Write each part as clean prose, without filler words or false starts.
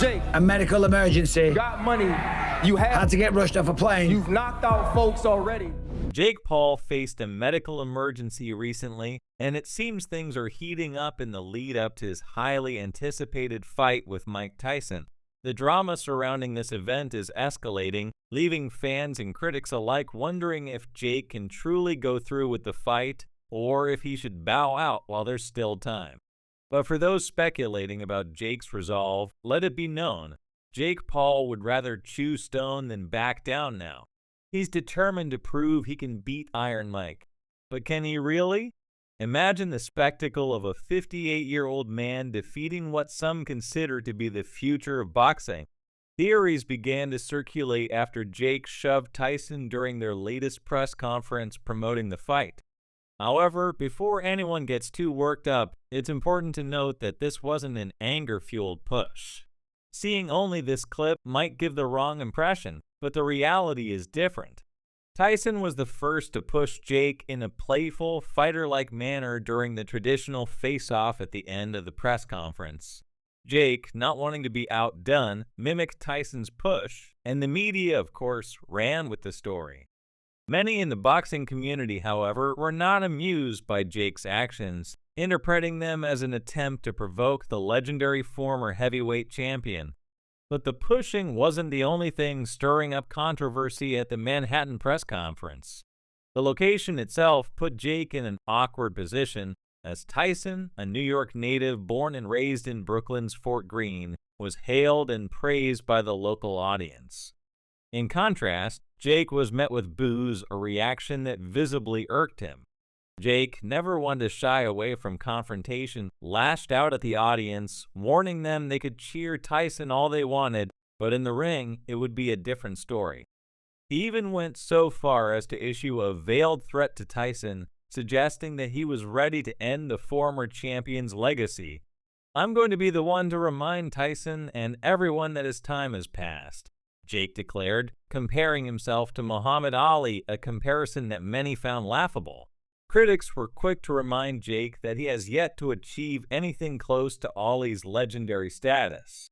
Jake, A medical emergency. got money. You Had have. to get rushed off a plane. You've knocked out folks already. Jake Paul faced a medical emergency recently, and it seems things are heating up in the lead up to his highly anticipated fight with Mike Tyson. The drama surrounding this event is escalating, leaving fans and critics alike wondering if Jake can truly go through with the fight or if he should bow out while there's still time. But for those speculating about Jake's resolve, let it be known, Jake Paul would rather chew stone than back down now. He's determined to prove he can beat Iron Mike. But can he really? Imagine the spectacle of a 58-year-old man defeating what some consider to be the future of boxing. Theories began to circulate after Jake shoved Tyson during their latest press conference promoting the fight. However, before anyone gets too worked up, it's important to note that this wasn't an anger-fueled push. Seeing only this clip might give the wrong impression, but the reality is different. Tyson was the first to push Jake in a playful, fighter-like manner during the traditional face-off at the end of the press conference. Jake, not wanting to be outdone, mimicked Tyson's push, and the media, of course, ran with the story. Many in the boxing community, however, were not amused by Jake's actions, interpreting them as an attempt to provoke the legendary former heavyweight champion. But the pushing wasn't the only thing stirring up controversy at the Manhattan press conference. The location itself put Jake in an awkward position, as Tyson, a New York native born and raised in Brooklyn's Fort Greene, was hailed and praised by the local audience. In contrast, Jake was met with boos, a reaction that visibly irked him. Jake, never one to shy away from confrontation, lashed out at the audience, warning them they could cheer Tyson all they wanted, but in the ring, it would be a different story. He even went so far as to issue a veiled threat to Tyson, suggesting that he was ready to end the former champion's legacy. "I'm going to be the one to remind Tyson and everyone that his time has passed," Jake declared, comparing himself to Muhammad Ali, a comparison that many found laughable. Critics were quick to remind Jake that he has yet to achieve anything close to Ali's legendary status.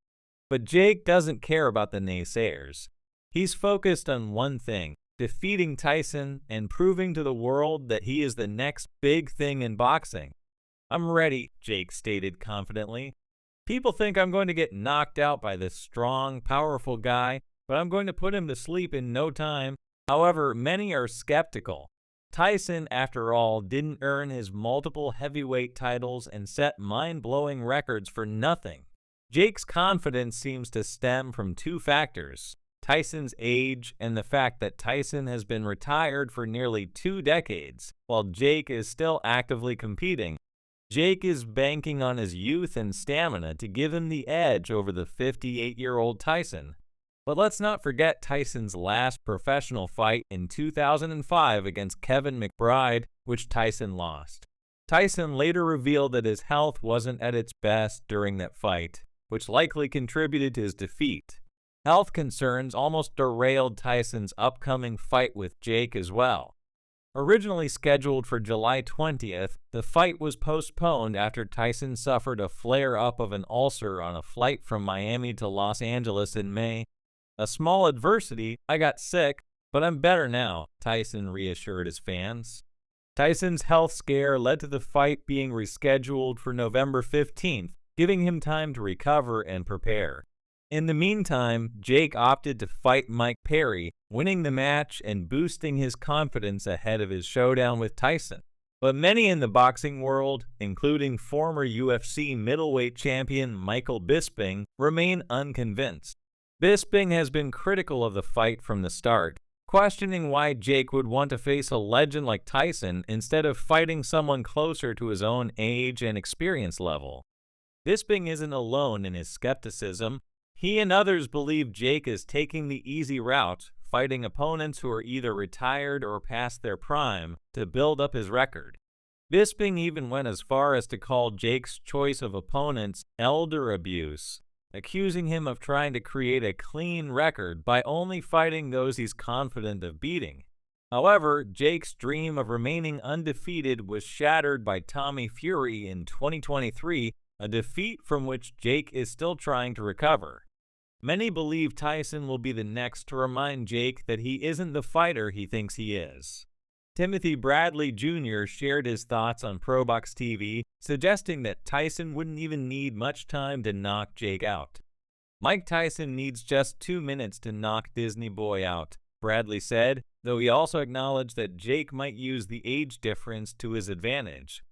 But Jake doesn't care about the naysayers. He's focused on one thing, defeating Tyson and proving to the world that he is the next big thing in boxing. "I'm ready," Jake stated confidently. "People think I'm going to get knocked out by this strong, powerful guy, but I'm going to put him to sleep in no time." However, many are skeptical. Tyson, after all, didn't earn his multiple heavyweight titles and set mind-blowing records for nothing. Jake's confidence seems to stem from two factors: Tyson's age and the fact that Tyson has been retired for nearly 2 decades, while Jake is still actively competing. Jake is banking on his youth and stamina to give him the edge over the 58-year-old Tyson. But let's not forget Tyson's last professional fight in 2005 against Kevin McBride, which Tyson lost. Tyson later revealed that his health wasn't at its best during that fight, which likely contributed to his defeat. Health concerns almost derailed Tyson's upcoming fight with Jake as well. Originally scheduled for July 20th, the fight was postponed after Tyson suffered a flare-up of an ulcer on a flight from Miami to Los Angeles in May. "A small adversity, I got sick, but I'm better now," Tyson reassured his fans. Tyson's health scare led to the fight being rescheduled for November 15th, giving him time to recover and prepare. In the meantime, Jake opted to fight Mike Perry, winning the match and boosting his confidence ahead of his showdown with Tyson. But many in the boxing world, including former UFC middleweight champion Michael Bisping, remain unconvinced. Bisping has been critical of the fight from the start, questioning why Jake would want to face a legend like Tyson instead of fighting someone closer to his own age and experience level. Bisping isn't alone in his skepticism. He and others believe Jake is taking the easy route, fighting opponents who are either retired or past their prime, to build up his record. Bisping even went as far as to call Jake's choice of opponents elder abuse, accusing him of trying to create a clean record by only fighting those he's confident of beating. However, Jake's dream of remaining undefeated was shattered by Tommy Fury in 2023, a defeat from which Jake is still trying to recover. Many believe Tyson will be the next to remind Jake that he isn't the fighter he thinks he is. Timothy Bradley Jr. shared his thoughts on ProBox TV, suggesting that Tyson wouldn't even need much time to knock Jake out. Mike Tyson needs just 2 minutes to knock Disney Boy out, Bradley said, though he also acknowledged that Jake might use the age difference to his advantage.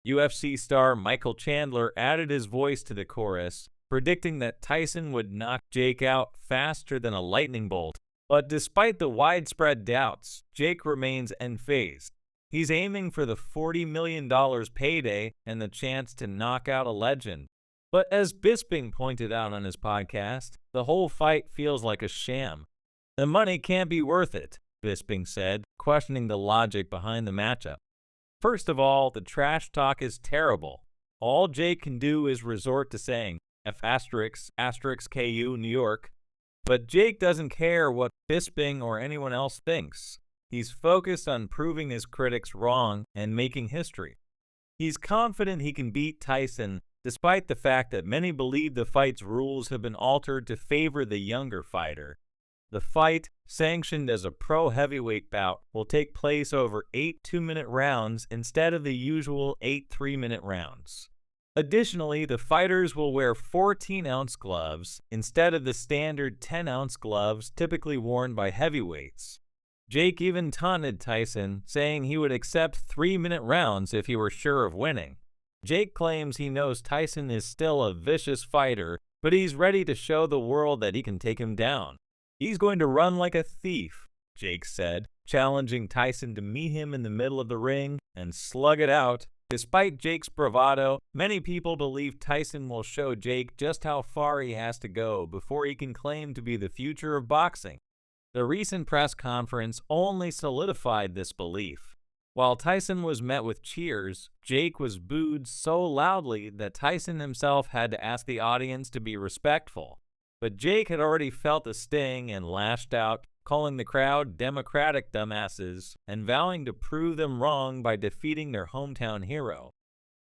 UFC star Michael Chandler added his voice to the chorus, predicting that Tyson would knock Jake out faster than a lightning bolt. But despite the widespread doubts, Jake remains unfazed. He's aiming for the $40 million payday and the chance to knock out a legend. But as Bisping pointed out on his podcast, the whole fight feels like a sham. The money can't be worth it, Bisping said, questioning the logic behind the matchup. First of all, the trash talk is terrible. All Jake can do is resort to saying F***KU New York. But Jake doesn't care what Bisping or anyone else thinks. He's focused on proving his critics wrong and making history. He's confident he can beat Tyson, despite the fact that many believe the fight's rules have been altered to favor the younger fighter. The fight, sanctioned as a pro heavyweight bout, will take place over 8 2-minute rounds instead of the usual 8 3-minute rounds. Additionally, the fighters will wear 14-ounce gloves instead of the standard 10-ounce gloves typically worn by heavyweights. Jake even taunted Tyson, saying he would accept 3-minute rounds if he were sure of winning. Jake claims he knows Tyson is still a vicious fighter, but he's ready to show the world that he can take him down. He's going to run like a thief, Jake said, challenging Tyson to meet him in the middle of the ring and slug it out. Despite Jake's bravado, many people believe Tyson will show Jake just how far he has to go before he can claim to be the future of boxing. The recent press conference only solidified this belief. While Tyson was met with cheers, Jake was booed so loudly that Tyson himself had to ask the audience to be respectful. But Jake had already felt the sting and lashed out, calling the crowd Democratic dumbasses and vowing to prove them wrong by defeating their hometown hero.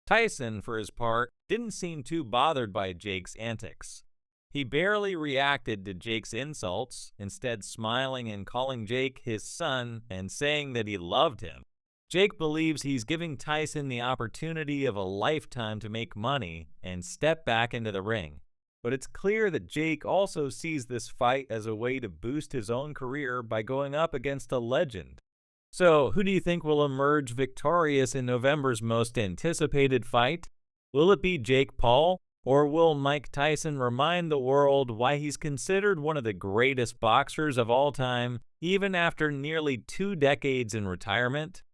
Tyson, for his part, didn't seem too bothered by Jake's antics. He barely reacted to Jake's insults, instead smiling and calling Jake his son and saying that he loved him. Jake believes he's giving Tyson the opportunity of a lifetime to make money and step back into the ring. But it's clear that Jake also sees this fight as a way to boost his own career by going up against a legend. So, who do you think will emerge victorious in November's most anticipated fight? Will it be Jake Paul, or will Mike Tyson remind the world why he's considered one of the greatest boxers of all time, even after nearly 2 decades in retirement?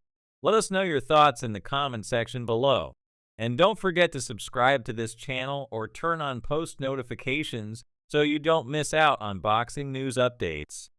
Let us know your thoughts in the comment section below. And don't forget to subscribe to this channel or turn on post notifications so you don't miss out on boxing news updates.